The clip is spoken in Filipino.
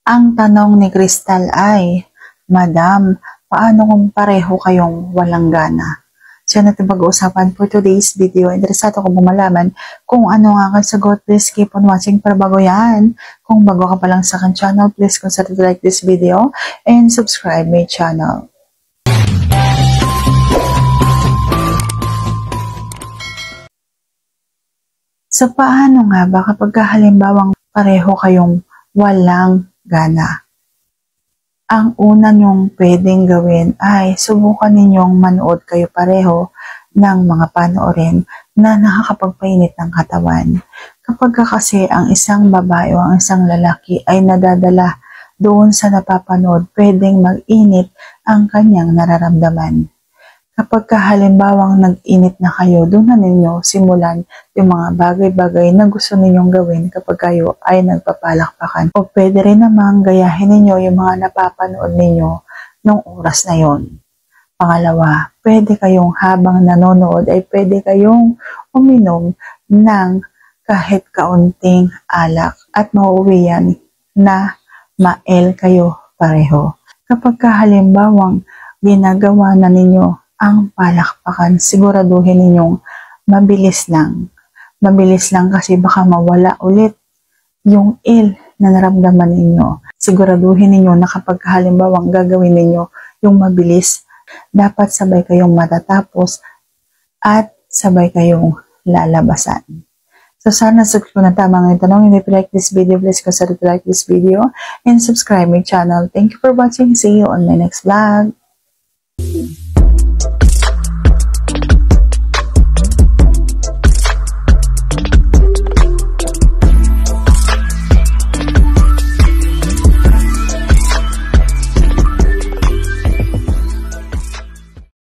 Ang tanong ni Crystal ay, Madam, paano kung pareho kayong walang gana? So yan natin pag-uusapan for today's video. Interesado ko malaman kung ano nga ang sagot. Please keep on watching para bago yan. Kung bago ka pa lang sa akin channel, please consider to like this video and subscribe my channel. So paano nga ba kapag halimbawang pareho kayong walang gana? Ang una nyong pwedeng gawin ay subukan ninyong manood kayo pareho ng mga panoorin na nakakapagpainit ng katawan. Kapag kasi ang isang babae o ang isang lalaki ay nadadala doon sa napapanood, pwedeng mag-init ang kanyang nararamdaman. Kapag halimbawang nag-init na kayo, doon na ninyo simulan yung mga bagay-bagay na gusto ninyong gawin kapag kayo ay nagpapalakpakan. O pwede rin namang gayahin ninyo yung mga napapanood ninyo nung oras na yon. Pangalawa, pwede kayong habang nanonood ay pwede kayong uminom ng kahit kaunting alak at mauwi yan na mael kayo pareho. Kapag halimbawang ginagawa na ninyo ang palakpakan, siguraduhin ninyong mabilis lang. Mabilis lang kasi baka mawala ulit yung na naramdaman ninyo. Siguraduhin ninyo na kapag halimbawang gagawin ninyo yung mabilis, dapat sabay kayong matatapos at sabay kayong lalabasan. So sana sagot ko na tamang yung tanong. If you like this video, please consider to like this video and subscribe my channel. Thank you for watching. See you on my next vlog.